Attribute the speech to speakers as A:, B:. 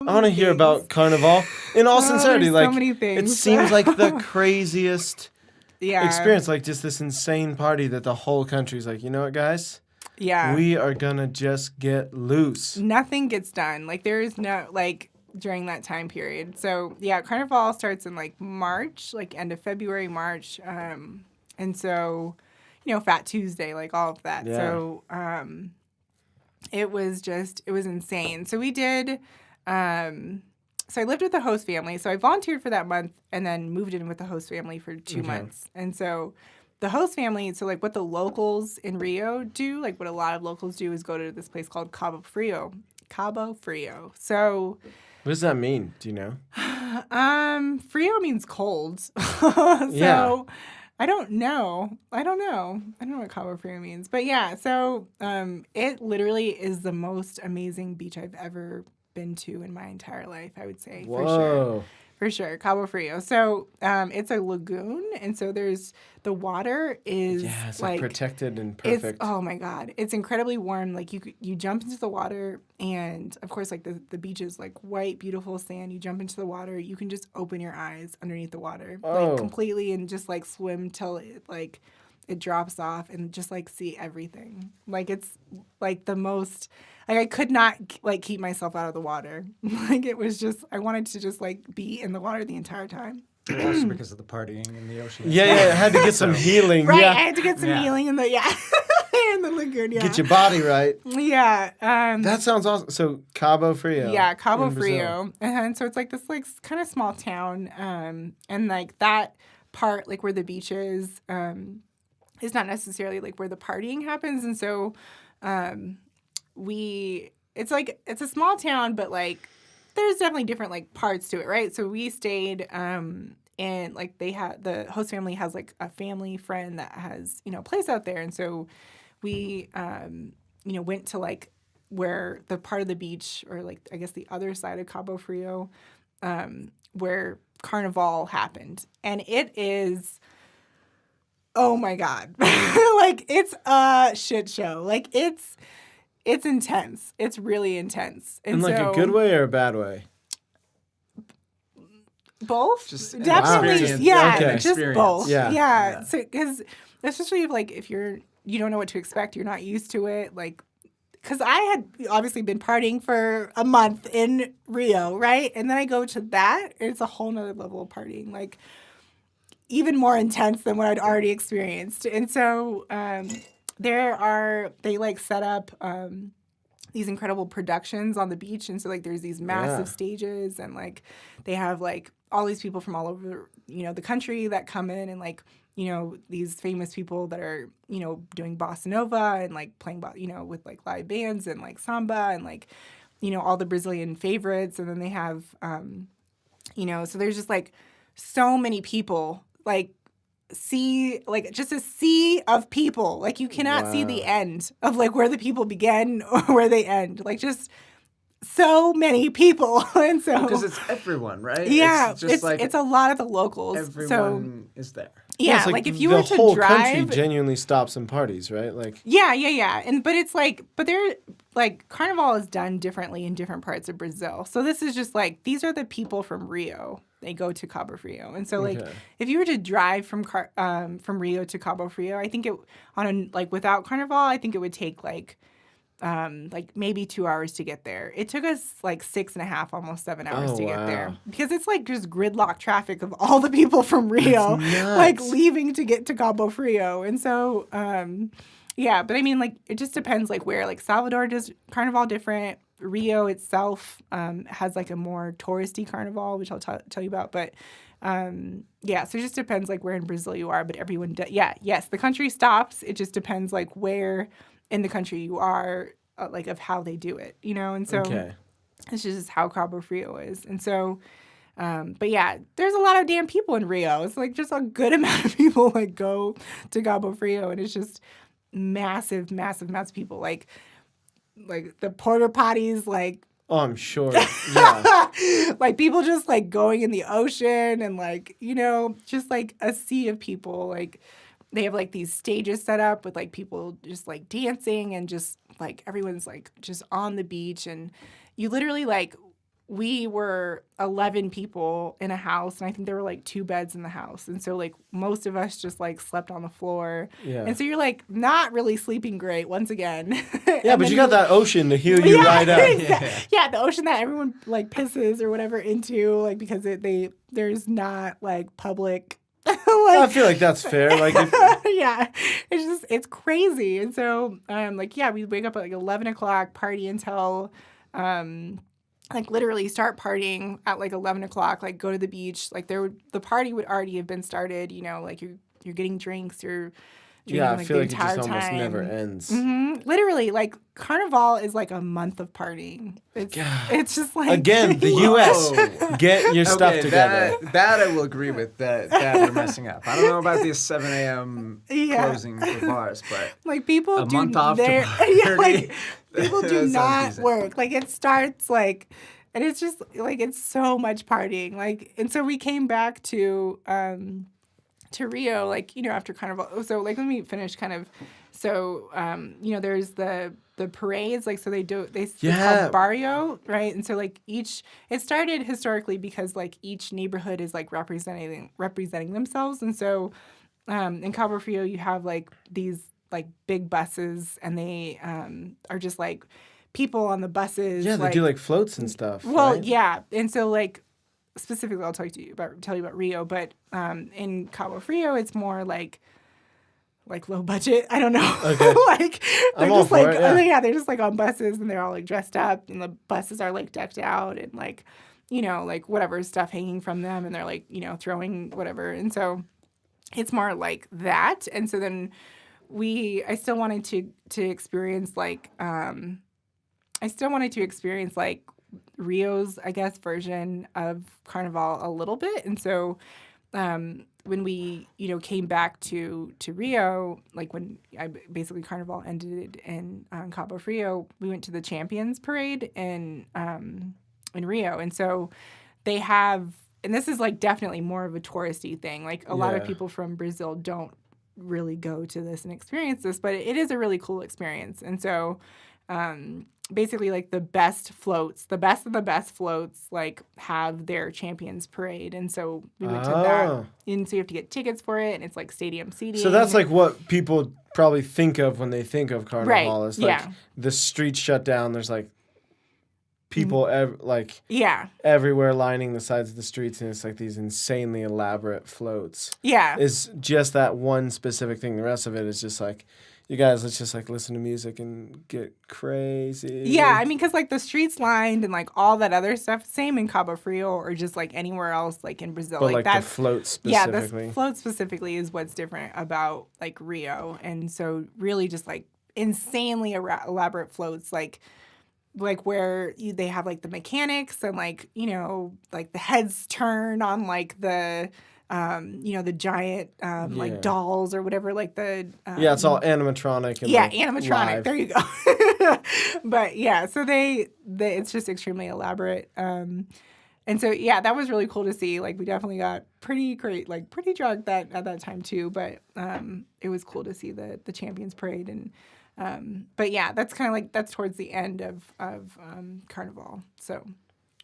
A: I want to hear about Carnival. In all sincerity,
B: there's
A: like
B: so many
A: it
B: things.
A: seems like the craziest
B: Yeah.
A: experience, like just this insane party that the whole country's like, you know what, guys?
B: Yeah.
A: We are gonna just get loose.
B: Nothing gets done. Like there is no like during that time period. So yeah, Carnival starts in like March, like end of February, March. And so, Fat Tuesday, like all of that.
A: Yeah.
B: So it was insane. So we did so I lived with the host family. So I volunteered for that month and then moved in with the host family for 2 months. And so the host family, so like what the locals in Rio do, like what a lot of locals do is go to this place called Cabo Frio. Cabo Frio. So
A: What does that mean? Do you know?
B: Frio means cold. So
A: Yeah.
B: I don't know. I don't know what Cabo Frio means. But yeah, so it literally is the most amazing beach I've ever been to in my entire life, I would say.
A: Whoa.
B: For sure, Cabo Frio. So it's a lagoon, and so the water is
A: Yeah, it's like protected and perfect.
B: Oh my god, it's incredibly warm. Like you jump into the water, and of course, like the beach is like white, beautiful sand. You jump into the water, you can just open your eyes underneath the water, like completely, and just like swim till it drops off, and just like see everything. Like it's like the most. Like I could not like keep myself out of the water. Like it was just I wanted to just like be in the water the entire time.
C: Also because of the partying in the ocean.
A: Yeah, I had to get some healing.
B: Right,
A: Yeah.
B: I had to get some healing in the in the lagoon. Yeah,
A: Get your body right.
B: Yeah.
A: That sounds awesome. So Cabo Frio.
B: Yeah, Cabo Frio, and so it's like this like kind of small town, and like that part like where the beach is not necessarily like where the partying happens, and so. It's a small town, but like there's definitely different like parts to it, right? So we stayed and like the host family has like a family friend that has, a place out there. And so we went to like where the part of the beach or like I guess the other side of Cabo Frio where Carnival happened. And it is oh my God. Like it's a shit show. Like it's intense. It's really intense.
A: In like a good way or a bad way?
B: Both.
C: Just
B: definitely. Yeah.
A: Okay.
B: Just both.
A: Yeah.
B: So because especially if you don't know what to expect, you're not used to it. Like, because I had obviously been partying for a month in Rio, right? And then I go to that. It's a whole nother level of partying. Like even more intense than what I'd already experienced. And so they like set up these incredible productions on the beach. And so like there's these massive stages and like they have like all these people from all over, the country that come in and like, these famous people that are, doing bossa nova and like playing, with like live bands and like samba and like, all the Brazilian favorites. And then they have, so there's just like so many people like just a sea of people. Like you cannot see the end of like where the people begin or where they end. Like just so many people. And so
C: because it's everyone, right?
B: Yeah,
C: it's just like
B: it's a lot of the locals.
C: Everyone is there.
B: Yeah,
A: it's
B: like if you were to
A: the whole
B: drive,
A: country genuinely stops and parties, right? Like
B: yeah, and but it's like, but they're like Carnival is done differently in different parts of Brazil. So this is just like these are the people from Rio. They go to Cabo Frio, and so like if you were to drive from Rio to Cabo Frio, I think without Carnival, I think it would take like maybe 2 hours to get there. It took us like 6.5, almost 7 hours to get there because it's like just gridlock traffic of all the people from Rio like leaving to get to Cabo Frio. And so, but I mean, like, it just depends like where, like Salvador does Carnival different. Rio itself has like a more touristy Carnival, which I'll tell you about. But so it just depends like where in Brazil you are, but everyone does. Yeah. Yes. The country stops. It just depends like where in the country you are, like of how they do it, and so it's just how Cabo Frio is. And so, but yeah, there's a lot of damn people in Rio. It's like just a good amount of people like go to Cabo Frio, and it's just massive, massive, massive people. Like the porta potties, like.
A: Oh, I'm sure. Yeah.
B: Like people just like going in the ocean and like, just like a sea of people. Like they have like these stages set up with like people just like dancing and just like everyone's like just on the beach, and you literally like we were 11 people in a house, and I think there were like 2 beds in the house. And so like most of us just like slept on the floor.
A: Yeah.
B: And so you're like not really sleeping great once again.
A: Yeah, but you got that ocean to heal you right up.
B: Yeah, the ocean that everyone like pisses or whatever into, like because there's not like public.
A: I feel like that's fair. Like,
B: yeah, it's crazy. And so we wake up at like 11 o'clock, party until like literally start partying at like 11 o'clock, like go to the beach. Like the party would already have been started, like you're getting drinks, you're drinking,
A: I
B: like
A: feel
B: the
A: like it
B: entire
A: just almost
B: time.
A: never ends.
B: Mm-hmm. Literally, like Carnival is like a month of partying. It's just like
A: again, the U.S. Get your stuff together.
C: That I will agree with. That we're messing up. I don't know about these 7 a.m. closing for bars, but
B: like people
C: a month off to
B: like people do not work. Like it starts like, and it's just like it's so much partying. Like, and so we came back to Rio, like, after Carnival. So, like, let me finish kind of. So, there's the parades, like, so it's called barrio, right? And so, like, it started historically because, like, each neighborhood is, like, representing themselves. And so, in Cabo Frio, you have, like, these, like, big buses, and they are just, like, people on the buses.
A: Yeah, they do, like, floats and stuff.
B: Well,
A: right?
B: yeah. And so, like, specifically, I'll tell you about Rio, but in Cabo Frio, it's more like low budget. I don't know.
A: Okay.
B: Like they're
A: I'm all
B: just
A: for
B: like
A: it, yeah.
B: they're just like on buses, and they're all like dressed up, and the buses are like decked out, and like like whatever stuff hanging from them, and they're like throwing whatever, and so it's more like that. And so then I still wanted to experience like Rio's, I guess, version of Carnival a little bit. And so when we, came back to Rio, like when Carnival ended in Cabo Frio, we went to the Champions Parade in Rio. And so they have, and this is like definitely more of a touristy thing. Like a lot of people from Brazil don't really go to this and experience this, but it is a really cool experience. And so basically like the best of the best floats like have their Champions Parade, and so we went to that, and so you have to get tickets for it, and it's like stadium seating.
A: So that's like what people probably think of when they think of Carnival,
B: right.
A: is like the streets shut down, there's like people everywhere lining the sides of the streets, and it's like these insanely elaborate floats.
B: Yeah.
A: Is just that one specific thing. The rest of it is just like, you guys, let's just like listen to music and get crazy.
B: Yeah, I mean, because like the streets lined and like all that other stuff, same in Cabo Frio or just like anywhere else like in Brazil.
A: But like the float specifically.
B: Yeah, the float specifically is what's different about like Rio. And so really just like insanely elaborate floats, like where they have like the mechanics and like, like the heads turn on like the... the giant like dolls or whatever, like the
A: it's all animatronic and
B: animatronic.
A: live.
B: There you go. But yeah, so they it's just extremely elaborate. And so that was really cool to see. Like we definitely got pretty drunk at that time too. But it was cool to see the Champions Parade, and but yeah, that's kind of like that's towards the end of Carnival. So